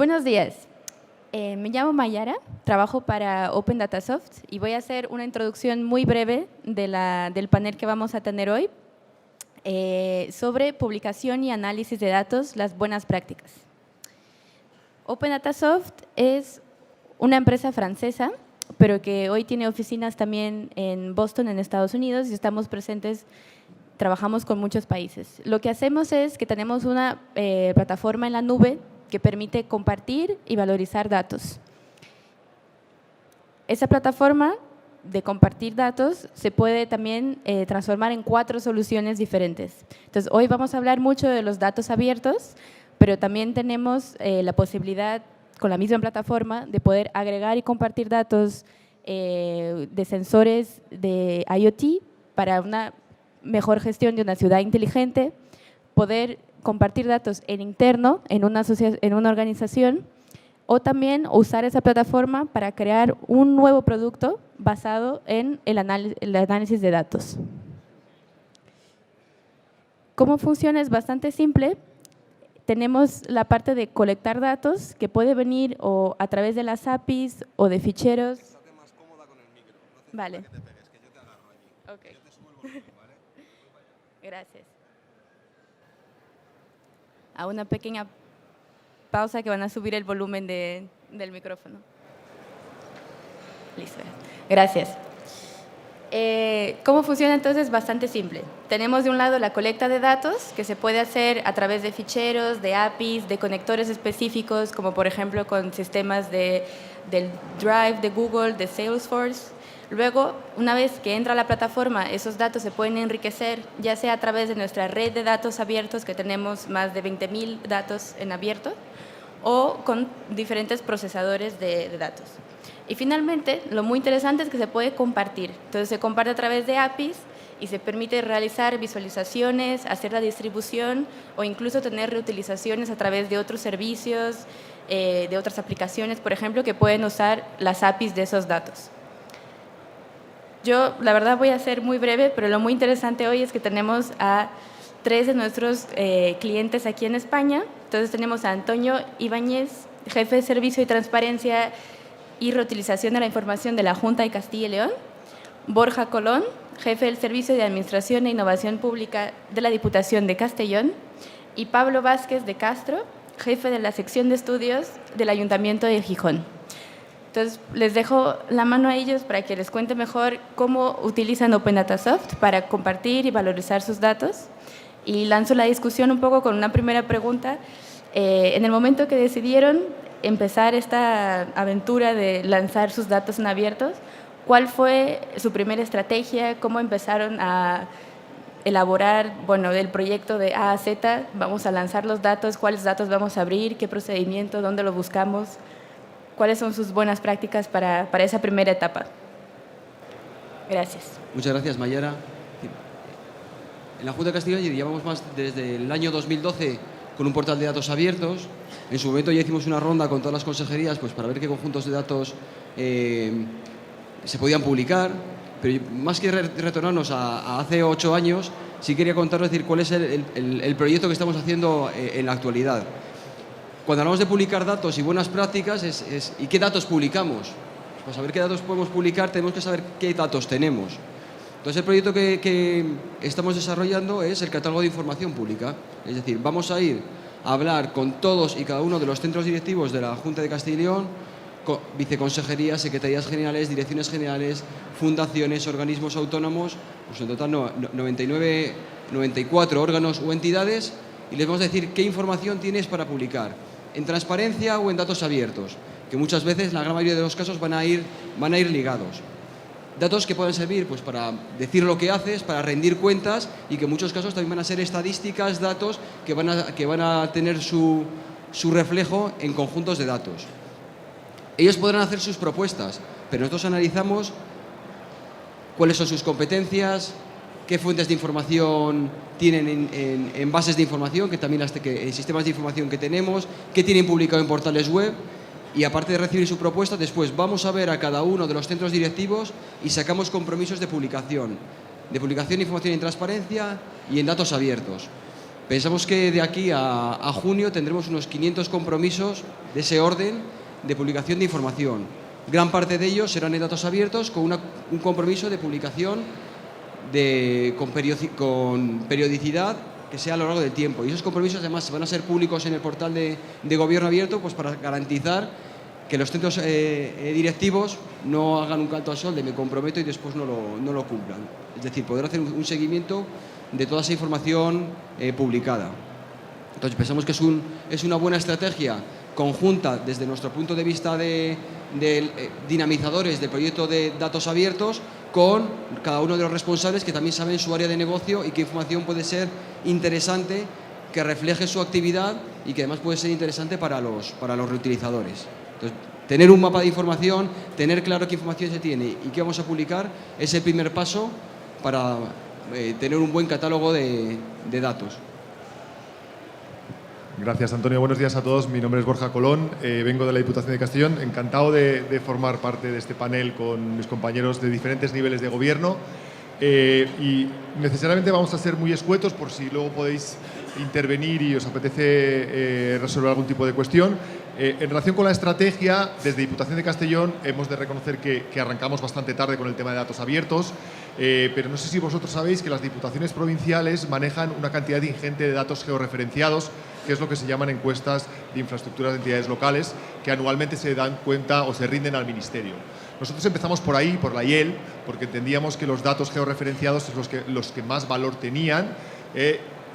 Buenos días. Me llamo Mayara, trabajo para Open Data Soft y voy a hacer una introducción muy breve del panel que vamos a tener hoy sobre publicación y análisis de datos, las buenas prácticas. Open Data Soft es una empresa francesa, pero que hoy tiene oficinas también en Boston, en Estados Unidos, y estamos presentes, trabajamos con muchos países. Lo que hacemos es que tenemos una plataforma en la nube que permite compartir y valorizar datos. Esa plataforma de compartir datos se puede también transformar en 4 soluciones diferentes. Entonces, hoy vamos a hablar mucho de los datos abiertos, pero también tenemos la posibilidad, con la misma plataforma, de poder agregar y compartir datos de sensores de IoT para una mejor gestión de una ciudad inteligente, poder compartir datos en interno, en una organización, o también usar esa plataforma para crear un nuevo producto basado en el análisis de datos. ¿Cómo funciona? Es bastante simple. Tenemos la parte de colectar datos, que puede venir o a través de las APIs o de ficheros. Estate más cómoda con el micro. No hace Vale. falta que te pegues, que yo te agarro allí. Ok. Yo te subo el volumen, ¿vale? Gracias. A una pequeña pausa que van a subir el volumen del micrófono. Listo. Gracias. ¿Cómo funciona entonces? Bastante simple. Tenemos de un lado la colecta de datos, que se puede hacer a través de ficheros, de APIs, de conectores específicos, como por ejemplo con sistemas del Drive de Google, de Salesforce. Luego, una vez que entra a la plataforma, esos datos se pueden enriquecer, ya sea a través de nuestra red de datos abiertos, que tenemos más de 20.000 datos en abierto, o con diferentes procesadores de datos. Y finalmente, lo muy interesante es que se puede compartir. Entonces, se comparte a través de APIs y se permite realizar visualizaciones, hacer la distribución o incluso tener reutilizaciones a través de otros servicios, de otras aplicaciones, por ejemplo, que pueden usar las APIs de esos datos. Yo, la verdad, voy a ser muy breve, pero lo muy interesante hoy es que tenemos a 3 de nuestros clientes aquí en España. Entonces, tenemos a Antonio Ibáñez, jefe de Servicio y Transparencia y Reutilización de la Información de la Junta de Castilla y León, Borja Colón, jefe del Servicio de Administración e Innovación Pública de la Diputación de Castellón, y Pablo Vázquez de Castro, jefe de la Sección de Estudios del Ayuntamiento de Gijón. Entonces, les dejo la mano a ellos para que les cuente mejor cómo utilizan Open Data Soft para compartir y valorizar sus datos. Y lanzo la discusión un poco con una primera pregunta. En el momento que decidieron empezar esta aventura de lanzar sus datos en abiertos, ¿cuál fue su primera estrategia? ¿Cómo empezaron a elaborar, el proyecto de A a Z? Vamos a lanzar los datos, ¿cuáles datos vamos a abrir? ¿Qué procedimiento? ¿Dónde lo buscamos? ¿Cuáles son sus buenas prácticas para esa primera etapa? Gracias. Muchas gracias, Mayara. En la Junta de Castilla y León llevamos desde el año 2012 con un portal de datos abiertos. En su momento ya hicimos una ronda con todas las consejerías para ver qué conjuntos de datos se podían publicar, pero más que retornarnos a hace 8 años, sí quería contaros cuál es el proyecto que estamos haciendo en la actualidad. Cuando hablamos de publicar datos y buenas prácticas, ¿y qué datos publicamos? Para saber qué datos podemos publicar, tenemos que saber qué datos tenemos. Entonces, el proyecto que estamos desarrollando es el catálogo de información pública. Es decir, vamos a ir a hablar con todos y cada uno de los centros directivos de la Junta de Castilla y León, viceconsejerías, secretarías generales, direcciones generales, fundaciones, organismos autónomos, en total 94 órganos o entidades, y les vamos a decir qué información tienes para publicar, en transparencia o en datos abiertos, que muchas veces, en la gran mayoría de los casos, van a ir ligados. Datos que pueden servir para decir lo que haces, para rendir cuentas, y que en muchos casos también van a ser estadísticas, datos que van a tener su reflejo en conjuntos de datos. Ellos podrán hacer sus propuestas, pero nosotros analizamos cuáles son sus competencias, qué fuentes de información tienen en bases de información, que también en sistemas de información que tenemos, qué tienen publicado en portales web. Y aparte de recibir su propuesta, después vamos a ver a cada uno de los centros directivos y sacamos compromisos de publicación de información en transparencia y en datos abiertos. Pensamos que de aquí a junio tendremos unos 500 compromisos de ese orden de publicación de información. Gran parte de ellos serán en datos abiertos con un compromiso de publicación con periodicidad que sea a lo largo del tiempo. Y esos compromisos además van a ser públicos en el portal de Gobierno Abierto, pues para garantizar que los centros directivos no hagan un canto al sol de me comprometo y después no lo cumplan. Es decir, poder hacer un seguimiento de toda esa información publicada. Entonces pensamos que es una buena estrategia conjunta desde nuestro punto de vista de dinamizadores del proyecto de datos abiertos con cada uno de los responsables que también saben su área de negocio y qué información puede ser interesante, que refleje su actividad y que además puede ser interesante para los reutilizadores. Entonces, tener un mapa de información, tener claro qué información se tiene y qué vamos a publicar es el primer paso para tener un buen catálogo de datos. Gracias, Antonio. Buenos días a todos. Mi nombre es Borja Colón, vengo de la Diputación de Castellón. Encantado de formar parte de este panel con mis compañeros de diferentes niveles de gobierno. Y necesariamente vamos a ser muy escuetos por si luego podéis intervenir y os apetece resolver algún tipo de cuestión. En relación con la estrategia, desde Diputación de Castellón hemos de reconocer que arrancamos bastante tarde con el tema de datos abiertos, pero no sé si vosotros sabéis que las diputaciones provinciales manejan una cantidad ingente de datos georreferenciados, que es lo que se llaman encuestas de infraestructuras de entidades locales, que anualmente se dan cuenta o se rinden al Ministerio. Nosotros empezamos por ahí, por la IEL, porque entendíamos que los datos georreferenciados son los que más valor tenían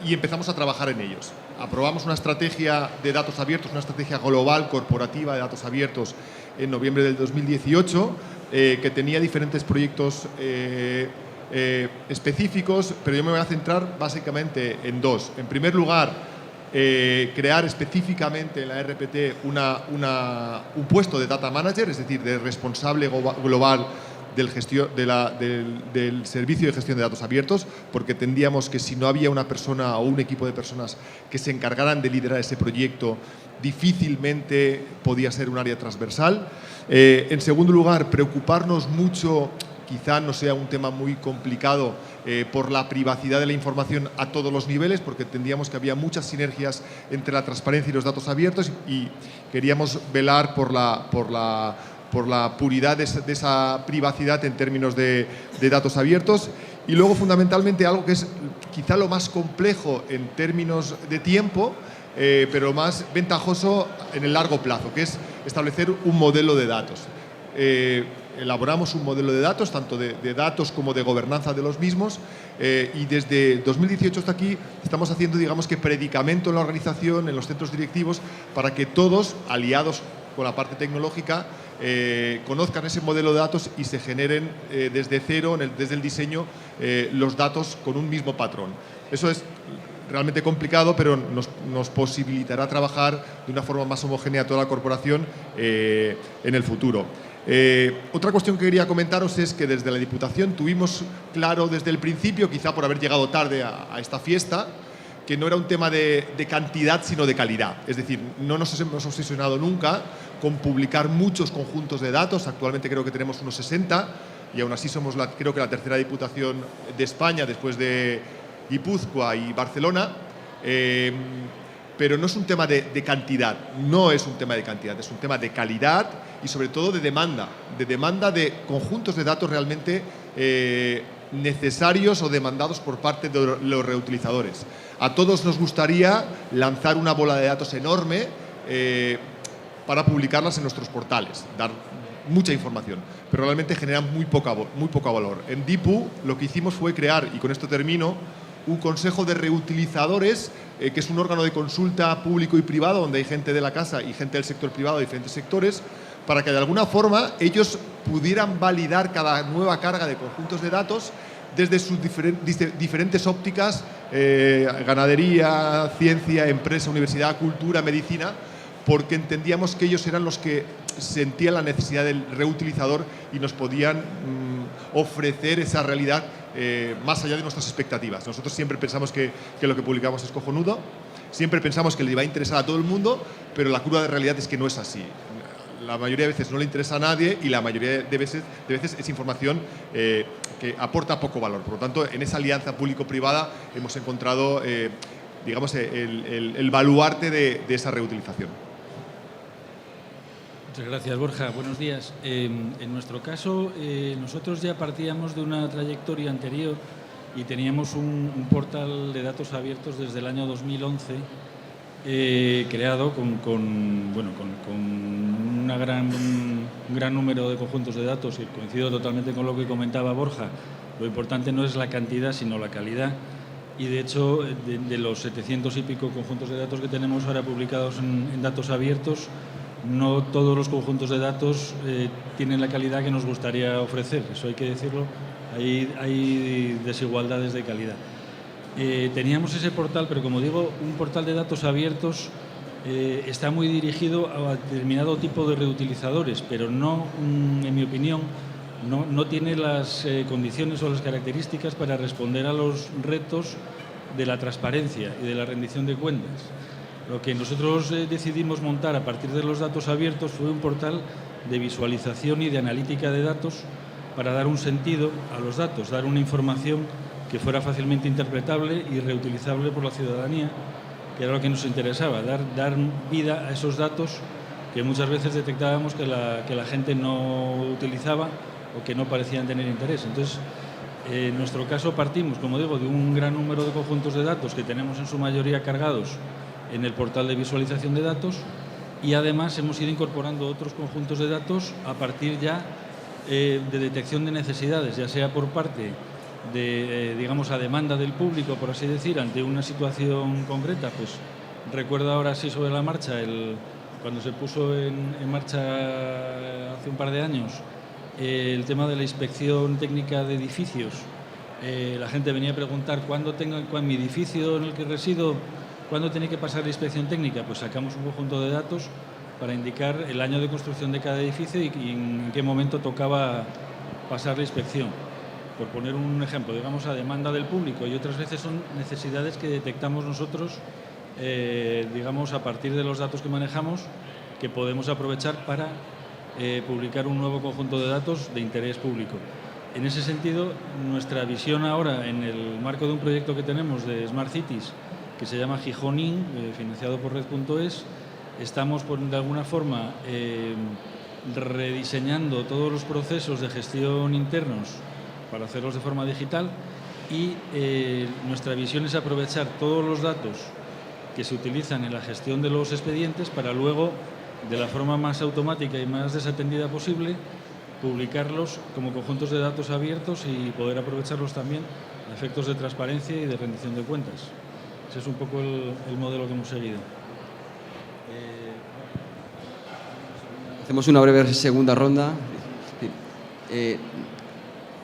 y empezamos a trabajar en ellos. Aprobamos una estrategia de datos abiertos, una estrategia global corporativa de datos abiertos en noviembre del 2018, que tenía diferentes proyectos específicos, pero yo me voy a centrar básicamente en dos. En primer lugar, crear específicamente en la RPT un puesto de data manager, es decir, de responsable global del servicio de gestión de datos abiertos, porque entendíamos que si no había una persona o un equipo de personas que se encargaran de liderar ese proyecto, difícilmente podía ser un área transversal. En segundo lugar, preocuparnos mucho, quizá no sea un tema muy complicado, por la privacidad de la información a todos los niveles, porque entendíamos que había muchas sinergias entre la transparencia y los datos abiertos y queríamos velar por la puridad de esa privacidad en términos de datos abiertos. Y luego, fundamentalmente, algo que es quizá lo más complejo en términos de tiempo, pero más ventajoso en el largo plazo, que es establecer un modelo de datos. Elaboramos un modelo de datos, tanto de datos como de gobernanza de los mismos, y desde 2018 hasta aquí estamos haciendo, digamos que, predicamento en la organización, en los centros directivos, para que todos, aliados con la parte tecnológica, conozcan ese modelo de datos y se generen desde cero, desde el diseño, los datos con un mismo patrón. Eso es realmente complicado, pero nos posibilitará trabajar de una forma más homogénea toda la corporación en el futuro. Otra cuestión que quería comentaros es que desde la Diputación tuvimos claro desde el principio, quizá por haber llegado tarde a esta fiesta, que no era un tema de cantidad, sino de calidad. Es decir, no nos hemos obsesionado nunca con publicar muchos conjuntos de datos. Actualmente creo que tenemos unos 60 y aún así somos creo que la tercera Diputación de España después de Guipúzcoa y Barcelona. Pero no es un tema de cantidad, no es un tema de cantidad, es un tema de calidad y sobre todo de demanda de conjuntos de datos realmente necesarios o demandados por parte de los reutilizadores. A todos nos gustaría lanzar una bola de datos enorme para publicarlas en nuestros portales, dar mucha información, pero realmente generan muy poco valor. En DIPU lo que hicimos fue crear, y con esto termino, un consejo de reutilizadores, que es un órgano de consulta público y privado, donde hay gente de la casa y gente del sector privado de diferentes sectores, para que de alguna forma ellos pudieran validar cada nueva carga de conjuntos de datos desde sus diferentes ópticas, ganadería, ciencia, empresa, universidad, cultura, medicina, porque entendíamos que ellos eran los que sentían la necesidad del reutilizador y nos podían ofrecer esa realidad más allá de nuestras expectativas. Nosotros siempre pensamos que lo que publicamos es cojonudo, siempre pensamos que le va a interesar a todo el mundo, pero la curva de realidad es que no es así. La mayoría de veces no le interesa a nadie y la mayoría de veces es información que aporta poco valor. Por lo tanto, en esa alianza público-privada hemos encontrado digamos, el baluarte de esa reutilización. Muchas gracias, Borja. Buenos días. En nuestro caso, nosotros ya partíamos de una trayectoria anterior y teníamos un portal de datos abiertos desde el año 2011, creado con un gran número de conjuntos de datos, y coincido totalmente con lo que comentaba Borja. Lo importante no es la cantidad, sino la calidad. Y, de hecho, de los 700 y pico conjuntos de datos que tenemos ahora publicados en datos abiertos, no todos los conjuntos de datos tienen la calidad que nos gustaría ofrecer. Eso hay que decirlo. Hay desigualdades de calidad. Teníamos ese portal, pero, como digo, un portal de datos abiertos está muy dirigido a determinado tipo de reutilizadores, pero no, en mi opinión, no tiene las condiciones o las características para responder a los retos de la transparencia y de la rendición de cuentas. Lo que nosotros decidimos montar a partir de los datos abiertos fue un portal de visualización y de analítica de datos para dar un sentido a los datos, dar una información que fuera fácilmente interpretable y reutilizable por la ciudadanía, que era lo que nos interesaba, dar vida a esos datos que muchas veces detectábamos que la gente no utilizaba o que no parecían tener interés. Entonces, en nuestro caso partimos, como digo, de un gran número de conjuntos de datos que tenemos en su mayoría cargados en el portal de visualización de datos, y además hemos ido incorporando otros conjuntos de datos a partir ya de detección de necesidades, ya sea por parte de, digamos, a demanda del público, por así decir, ante una situación concreta. Pues recuerdo ahora así sobre la marcha, cuando se puso en marcha hace un par de años el tema de la inspección técnica de edificios. La gente venía a preguntar cuándo mi edificio en el que resido, ¿cuándo tiene que pasar la inspección técnica? Pues sacamos un conjunto de datos para indicar el año de construcción de cada edificio y en qué momento tocaba pasar la inspección. Por poner un ejemplo, digamos, a demanda del público, y otras veces son necesidades que detectamos nosotros, digamos, a partir de los datos que manejamos, que podemos aprovechar para publicar un nuevo conjunto de datos de interés público. En ese sentido, nuestra visión ahora, en el marco de un proyecto que tenemos de Smart Cities, que se llama Gijón IN, financiado por Red.es, estamos, de alguna forma, rediseñando todos los procesos de gestión internos para hacerlos de forma digital, y nuestra visión es aprovechar todos los datos que se utilizan en la gestión de los expedientes para luego, de la forma más automática y más desatendida posible, publicarlos como conjuntos de datos abiertos y poder aprovecharlos también a efectos de transparencia y de rendición de cuentas. Ese es un poco el modelo que hemos seguido. Hacemos una breve segunda ronda.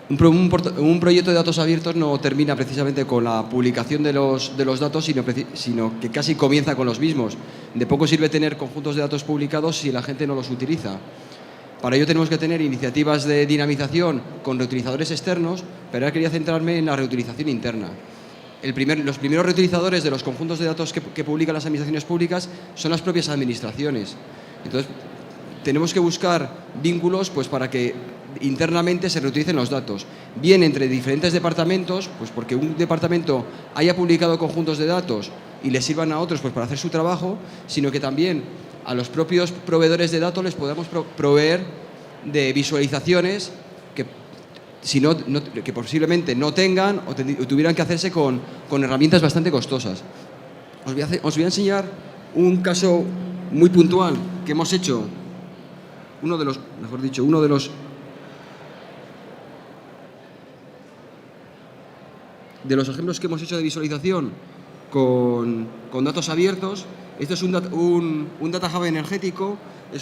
Un proyecto de datos abiertos no termina precisamente con la publicación de los datos, sino que casi comienza con los mismos. De poco sirve tener conjuntos de datos publicados si la gente no los utiliza. Para ello tenemos que tener iniciativas de dinamización con reutilizadores externos, pero ahora quería centrarme en la reutilización interna. Los primeros reutilizadores de los conjuntos de datos que publican las administraciones públicas son las propias administraciones. Entonces, tenemos que buscar vínculos, pues, para que internamente se reutilicen los datos, bien entre diferentes departamentos, pues porque un departamento haya publicado conjuntos de datos y les sirvan a otros, pues, para hacer su trabajo, sino que también a los propios proveedores de datos les podamos proveer de visualizaciones que posiblemente no tengan o tuvieran que hacerse con herramientas bastante costosas. Os voy a enseñar un caso muy puntual que hemos hecho, uno de los ejemplos que hemos hecho de visualización con datos abiertos. Este es un data hub energético, de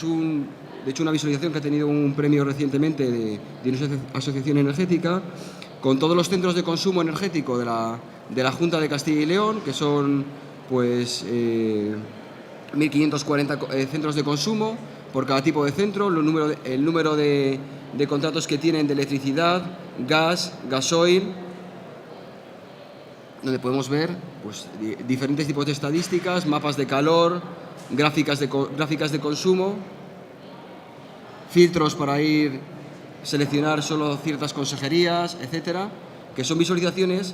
hecho una visualización que ha tenido un premio recientemente de una asociación energética, con todos los centros de consumo energético de la Junta de Castilla y León, que son, pues, 1.540 centros de consumo por cada tipo de centro, el número de contratos que tienen de electricidad, gas, gasoil, donde podemos ver, pues, diferentes tipos de estadísticas, mapas de calor, gráficas de consumo, filtros para seleccionar solo ciertas consejerías, etcétera, que son visualizaciones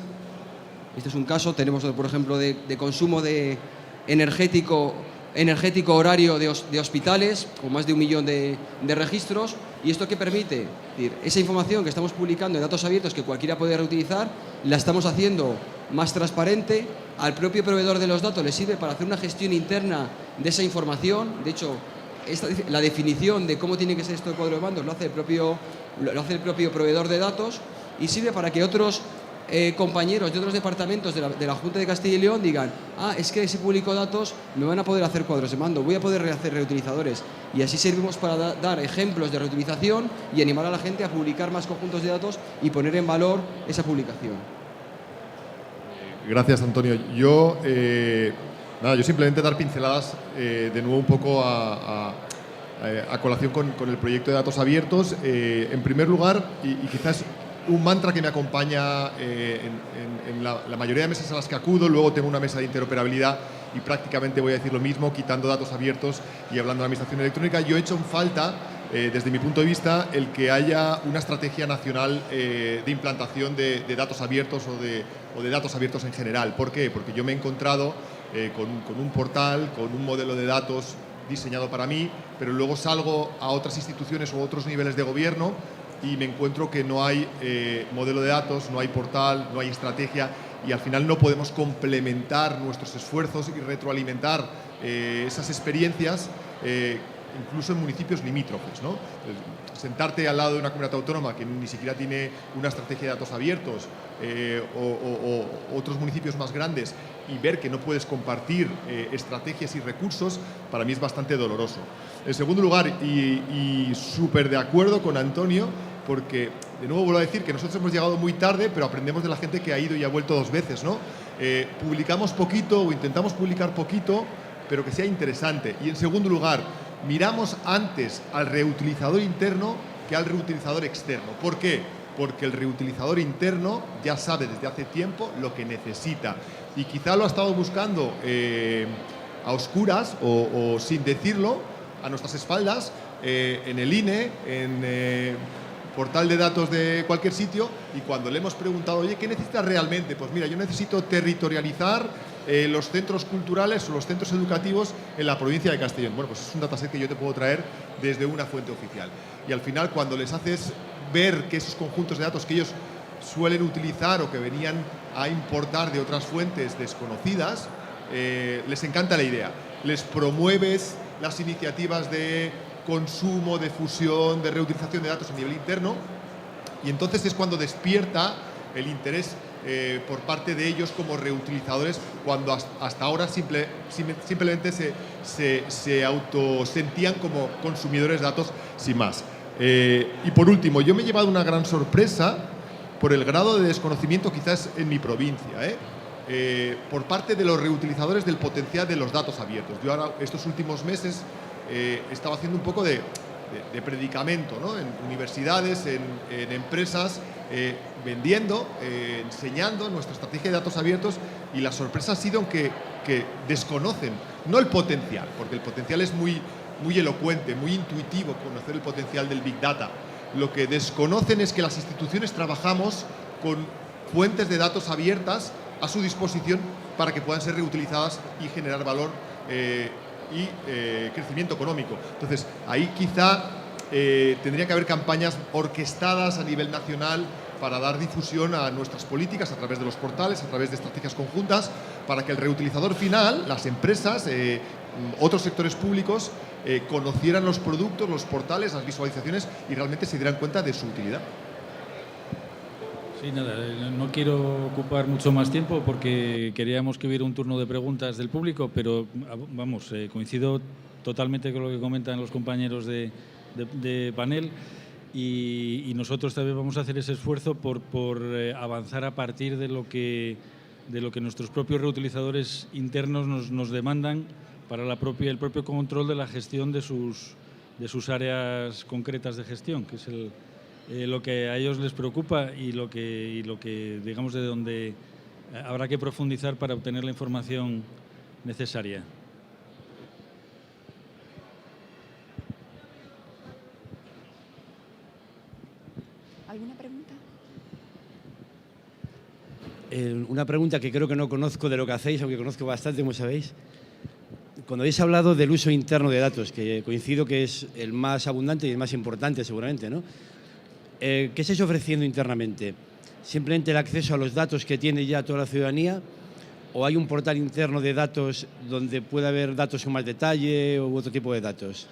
Este es un caso. Tenemos, por ejemplo, de consumo de energético horario de hospitales, con más de 1 millón de registros. ¿Y esto qué permite? Es decir, esa información que estamos publicando en datos abiertos que cualquiera puede reutilizar, la estamos haciendo más transparente. Al propio proveedor de los datos le sirve para hacer una gestión interna de esa información. De hecho, la definición de cómo tiene que ser esto de cuadro de mandos lo hace el propio proveedor de datos, y sirve para que otros compañeros de otros departamentos de la Junta de Castilla y León digan: es que si publico datos me van a poder hacer cuadros de mando, voy a poder hacer reutilizadores. Y así servimos para dar ejemplos de reutilización y animar a la gente a publicar más conjuntos de datos y poner en valor esa publicación. Gracias, Antonio. Yo simplemente dar pinceladas de nuevo un poco a colación con el proyecto de datos abiertos. En primer lugar, y quizás un mantra que me acompaña en la mayoría de mesas a las que acudo. Luego tengo una mesa de interoperabilidad y prácticamente voy a decir lo mismo, quitando datos abiertos y hablando de administración electrónica. Yo he hecho en falta, desde mi punto de vista, el que haya una estrategia nacional de implantación de datos abiertos o de datos abiertos en general. ¿Por qué? Porque yo me he encontrado con un portal, con un modelo de datos diseñado para mí, pero luego salgo a otras instituciones o otros niveles de gobierno y me encuentro que no hay modelo de datos, no hay portal, no hay estrategia, y al final no podemos complementar nuestros esfuerzos y retroalimentar esas experiencias incluso en municipios limítrofes, ¿no? Sentarte al lado de una comunidad autónoma que ni siquiera tiene una estrategia de datos abiertos o otros municipios más grandes y ver que no puedes compartir estrategias y recursos, para mí es bastante doloroso. En segundo lugar, y súper de acuerdo con Antonio, porque de nuevo vuelvo a decir que nosotros hemos llegado muy tarde, pero aprendemos de la gente que ha ido y ha vuelto 2 veces, ¿no? Publicamos poquito o intentamos publicar poquito, pero que sea interesante. Y en segundo lugar, miramos antes al reutilizador interno que al reutilizador externo. ¿Por qué? Porque el reutilizador interno ya sabe desde hace tiempo lo que necesita y quizá lo ha estado buscando a oscuras o sin decirlo, a nuestras espaldas, en el INE, en portal de datos de cualquier sitio, y cuando le hemos preguntado: oye, ¿qué necesitas realmente? Pues mira, yo necesito territorializar los centros culturales o los centros educativos en la provincia de Castellón. Bueno, pues es un dataset que yo te puedo traer desde una fuente oficial. Y al final, cuando les haces ver que esos conjuntos de datos que ellos suelen utilizar o que venían a importar de otras fuentes desconocidas, les encanta la idea. Les promueves las iniciativas de consumo, de fusión, de reutilización de datos a nivel interno, y entonces es cuando despierta el interés por parte de ellos como reutilizadores, cuando hasta ahora simplemente se autosentían como consumidores de datos sin más. Y por último, yo me he llevado una gran sorpresa por el grado de desconocimiento quizás en mi provincia, por parte de los reutilizadores del potencial de los datos abiertos. Yo ahora, estos últimos meses, estaba haciendo un poco de predicamento, ¿no? En universidades, en empresas, vendiendo, enseñando nuestra estrategia de datos abiertos, y la sorpresa ha sido que desconocen, no el potencial, porque el potencial es muy elocuente, muy intuitivo conocer el potencial del Big Data. Lo que desconocen es que las instituciones trabajamos con fuentes de datos abiertas a su disposición para que puedan ser reutilizadas y generar valor y crecimiento económico. Entonces, ahí quizá tendría que haber campañas orquestadas a nivel nacional para dar difusión a nuestras políticas a través de los portales, a través de estrategias conjuntas, para que el reutilizador final, las empresas, otros sectores públicos, conocieran los productos, los portales, las visualizaciones y realmente se dieran cuenta de su utilidad. Sí, nada, no quiero ocupar mucho más tiempo porque queríamos que hubiera un turno de preguntas del público, pero vamos, coincido totalmente con lo que comentan los compañeros de panel, y nosotros también vamos a hacer ese esfuerzo por avanzar a partir de lo que nuestros propios reutilizadores internos nos demandan para el propio control de la gestión de sus áreas concretas de gestión, que es lo que a ellos les preocupa y lo que digamos de donde habrá que profundizar para obtener la información necesaria. ¿Alguna pregunta? Una pregunta que creo que no conozco de lo que hacéis, aunque conozco bastante, como sabéis. Cuando habéis hablado del uso interno de datos, que coincido que es el más abundante y el más importante seguramente, ¿no? ¿Qué estáis ofreciendo internamente? ¿Simplemente el acceso a los datos que tiene ya toda la ciudadanía? ¿O hay un portal interno de datos donde puede haber datos con más detalle u otro tipo de datos?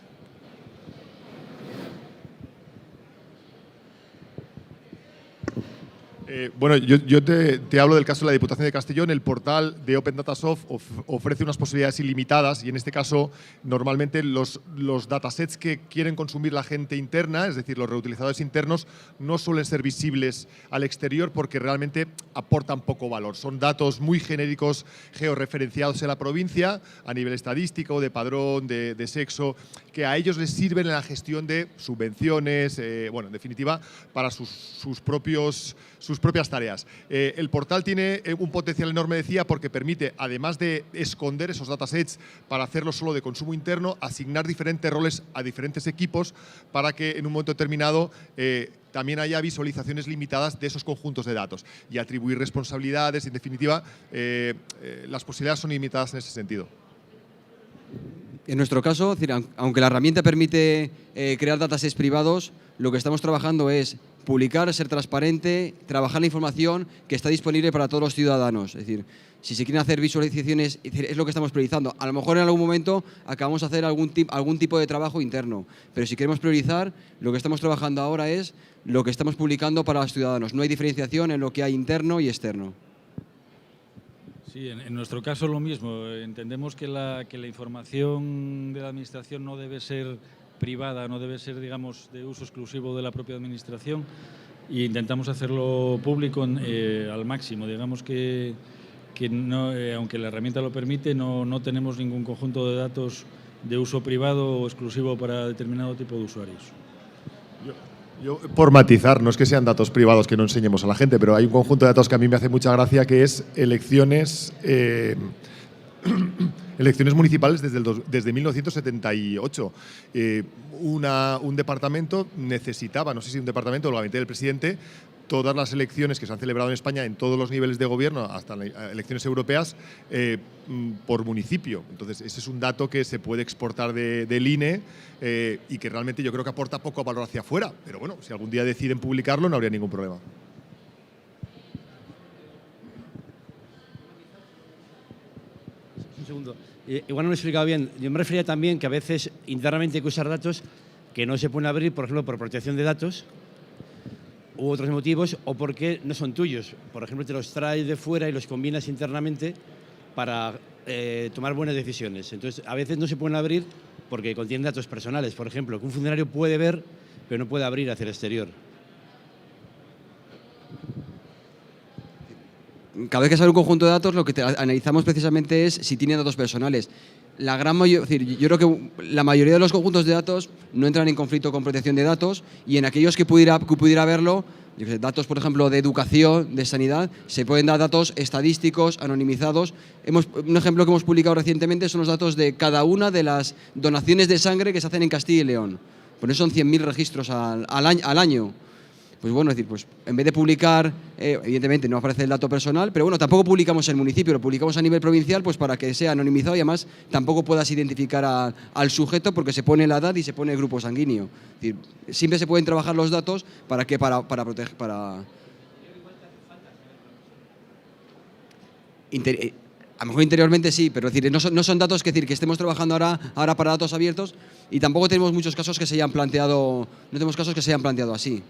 Bueno, yo te hablo del caso de la Diputación de Castellón. El portal de Open Data Soft ofrece unas posibilidades ilimitadas y en este caso normalmente los datasets que quieren consumir la gente interna, es decir, los reutilizadores internos, no suelen ser visibles al exterior porque realmente aportan poco valor. Son datos muy genéricos, georreferenciados en la provincia a nivel estadístico, de padrón, de sexo, que a ellos les sirven en la gestión de subvenciones, bueno, en definitiva, para sus propias tareas. El portal tiene un potencial enorme, decía, porque permite, además de esconder esos datasets para hacerlo solo de consumo interno, asignar diferentes roles a diferentes equipos para que en un momento determinado también haya visualizaciones limitadas de esos conjuntos de datos y atribuir responsabilidades. En definitiva, las posibilidades son limitadas en ese sentido. En nuestro caso, es decir, aunque la herramienta permite crear datasets privados, lo que estamos trabajando es publicar, ser transparente, trabajar la información que está disponible para todos los ciudadanos. Es decir, si se quieren hacer visualizaciones, es lo que estamos priorizando. A lo mejor en algún momento acabamos de hacer algún tipo de trabajo interno, pero si queremos priorizar, lo que estamos trabajando ahora es lo que estamos publicando para los ciudadanos. No hay diferenciación en lo que hay interno y externo. Sí, en nuestro caso lo mismo. Entendemos que la información de la Administración no debe ser privada, no debe ser, digamos, de uso exclusivo de la propia Administración e intentamos hacerlo público al máximo. Digamos que no, aunque la herramienta lo permite, no tenemos ningún conjunto de datos de uso privado o exclusivo para determinado tipo de usuarios. Yo, por matizar, no es que sean datos privados que no enseñemos a la gente, pero hay un conjunto de datos que a mí me hace mucha gracia, que es elecciones municipales desde 1978. Un departamento necesitaba, no sé si un departamento o el gabinete del presidente, todas las elecciones que se han celebrado en España en todos los niveles de gobierno, hasta las elecciones europeas, por municipio. Entonces, ese es un dato que se puede exportar del INE y que realmente yo creo que aporta poco valor hacia afuera. Pero bueno, si algún día deciden publicarlo, no habría ningún problema. Un segundo. Igual no lo he explicado bien. Yo me refería también que a veces internamente hay que usar datos que no se pueden abrir, por ejemplo, por protección de datos u otros motivos, o porque no son tuyos. Por ejemplo, te los traes de fuera y los combinas internamente para tomar buenas decisiones. Entonces, a veces no se pueden abrir porque contienen datos personales. Por ejemplo, que un funcionario puede ver, pero no puede abrir hacia el exterior. Cada vez que sale un conjunto de datos, lo que analizamos precisamente es si tiene datos personales. Es decir, yo creo que la mayoría de los conjuntos de datos no entran en conflicto con protección de datos y en aquellos que pudiera verlo, datos, por ejemplo, de educación, de sanidad, se pueden dar datos estadísticos, anonimizados. Un ejemplo que hemos publicado recientemente son los datos de cada una de las donaciones de sangre que se hacen en Castilla y León. Por eso son 100.000 registros al año. Pues bueno, es decir, pues en vez de publicar, evidentemente no aparece el dato personal, pero bueno, tampoco publicamos en el municipio, lo publicamos a nivel provincial pues para que sea anonimizado y además tampoco puedas identificar al sujeto porque se pone la edad y se pone el grupo sanguíneo. Es decir, siempre se pueden trabajar los datos para proteger, a lo mejor interiormente sí, pero es decir, no son datos que estemos trabajando ahora para datos abiertos y tampoco tenemos muchos casos que se hayan planteado, no tenemos casos que se hayan planteado así.